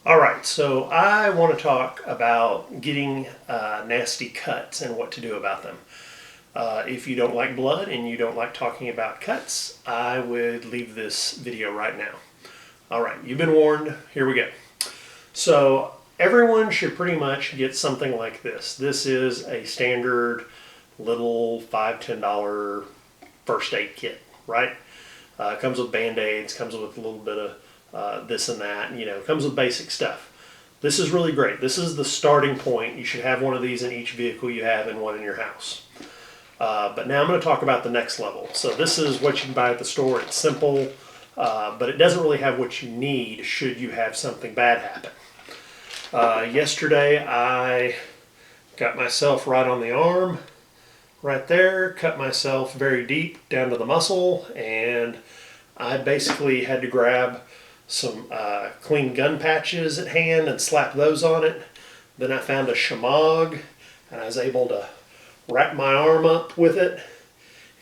All right, so I want to talk about getting nasty cuts and what to do about them. If you don't like blood and you don't like talking about cuts, I would leave this video right now. All right, you've been warned. Here we go. So everyone should pretty much get something like this. This is a standard little $5, $10 first aid kit, right? Comes with Band-Aids, comes with a little bit of this and that, comes with basic stuff. This is really great. This is the starting point. You should have one of these in each vehicle you have and one in your house. But now I'm going to talk about the next level. So this is what you can buy at the store. It's simple, but it doesn't really have what you need should you have something bad happen. Yesterday I got myself right on the arm, right there, cut myself very deep down to the muscle, and I basically had to grab some clean gun patches at hand and slap those on it. Then I found a shemagh and I was able to wrap my arm up with it,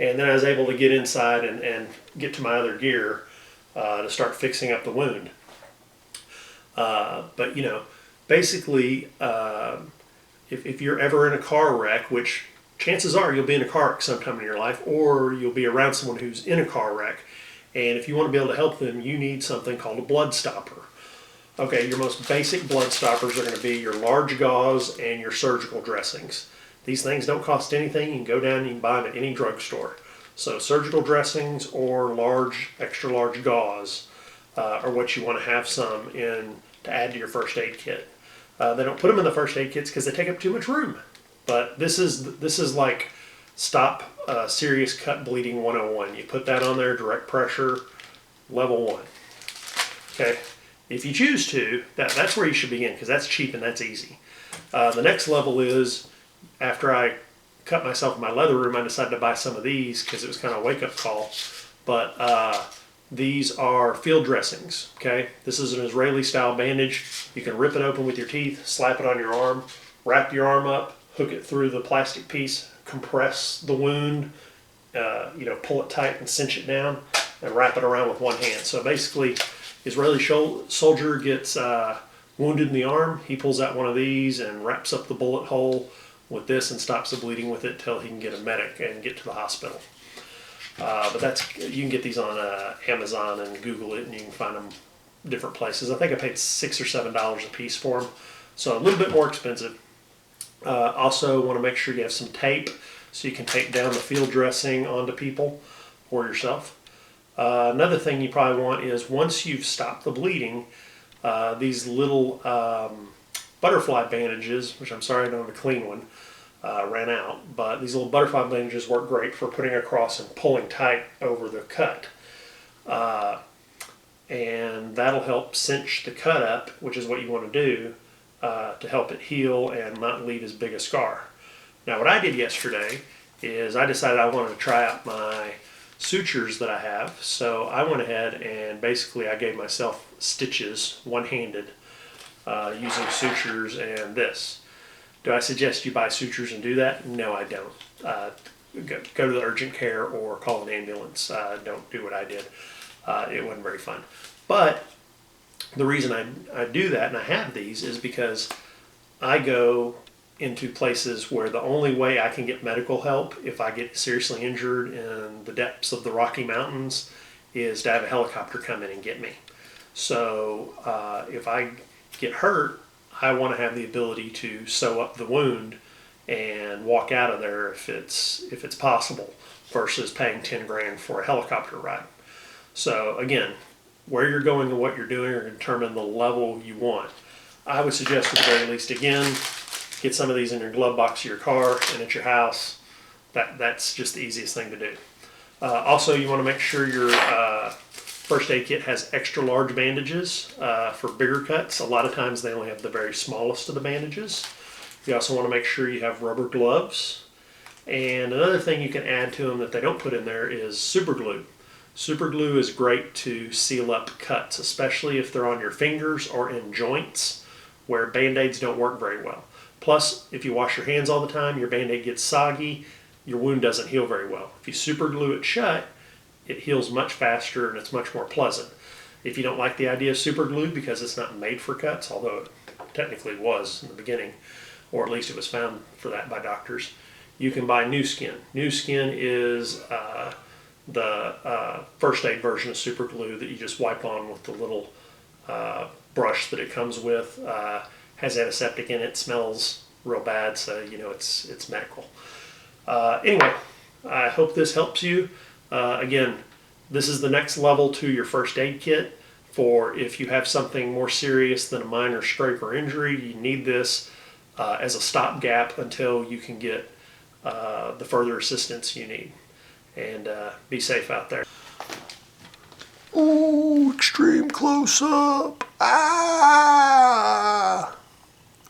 and then I was able to get inside and get to my other gear to start fixing up the wound. But basically, if you're ever in a car wreck, which chances are you'll be in a car wreck sometime in your life, or you'll be around someone who's in a car wreck, and if you want to be able to help them, you need something called a blood stopper. Okay, your most basic blood stoppers are going to be your large gauze and your surgical dressings. These things don't cost anything. You can go down and you can buy them at any drugstore. So surgical dressings or large, extra large gauze are what you want to have some in to add to your first aid kit. They don't put them in the first aid kits because they take up too much room. But this is like stop serious cut bleeding 101. You put that on there, direct pressure, level 1. Okay, if you choose to, that's where you should begin because that's cheap and that's easy. The next level is, after I cut myself in my leather room, I decided to buy some of these because it was kind of a wake-up call. But these are field dressings, okay? This is an Israeli-style bandage. You can rip it open with your teeth, slap it on your arm, wrap your arm up, hook it through the plastic piece, compress the wound, pull it tight and cinch it down, and wrap it around with one hand. So basically, Israeli soldier gets wounded in the arm, he pulls out one of these and wraps up the bullet hole with this and stops the bleeding with it till he can get a medic and get to the hospital. But you can get these on Amazon and Google it, and you can find them different places. I think I paid $6 or $7 a piece for them, so a little bit more expensive. Also want to make sure you have some tape so you can tape down the field dressing onto people or yourself. Another thing you probably want is, once you've stopped the bleeding, these little butterfly bandages, which I'm sorry I don't have a clean one, ran out, but these little butterfly bandages work great for putting across and pulling tight over the cut. And that'll help cinch the cut up, which is what you want to do, to help it heal and not leave as big a scar. Now what I did yesterday is I decided I wanted to try out my sutures that I have, so I went ahead and basically I gave myself stitches one-handed using sutures and this. Do I suggest you buy sutures and do that? No, I don't. Go to the urgent care or call an ambulance. Don't do what I did. It wasn't very fun. But the reason I do that and I have these is because I go into places where the only way I can get medical help if I get seriously injured in the depths of the Rocky Mountains is to have a helicopter come in and get me. So if I get hurt, I want to have the ability to sew up the wound and walk out of there if it's possible, versus paying 10 grand for a helicopter ride. So again, where you're going and what you're doing are going to determine the level you want. I would suggest, at the very least, again, get some of these in your glove box of your car and at your house. That's just the easiest thing to do. Also, you want to make sure your first aid kit has extra large bandages for bigger cuts. A lot of times they only have the very smallest of the bandages. You also want to make sure you have rubber gloves. And another thing you can add to them that they don't put in there is super glue. Super glue is great to seal up cuts, especially if they're on your fingers or in joints where Band-Aids don't work very well. Plus, if you wash your hands all the time, your Band-Aid gets soggy, your wound doesn't heal very well. If you super glue it shut, it heals much faster and it's much more pleasant. If you don't like the idea of super glue because it's not made for cuts, although it technically was in the beginning, or at least it was found for that by doctors, you can buy Nu Skin. Nu Skin is the first aid version of super glue that you just wipe on with the little brush that it comes with. Has antiseptic in it, smells real bad, so you know it's medical. Anyway, I hope this helps you. Again, this is the next level to your first aid kit for if you have something more serious than a minor scrape or injury. You need this as a stopgap until you can get the further assistance you need. And be safe out there. Ooh, extreme close up. Ah!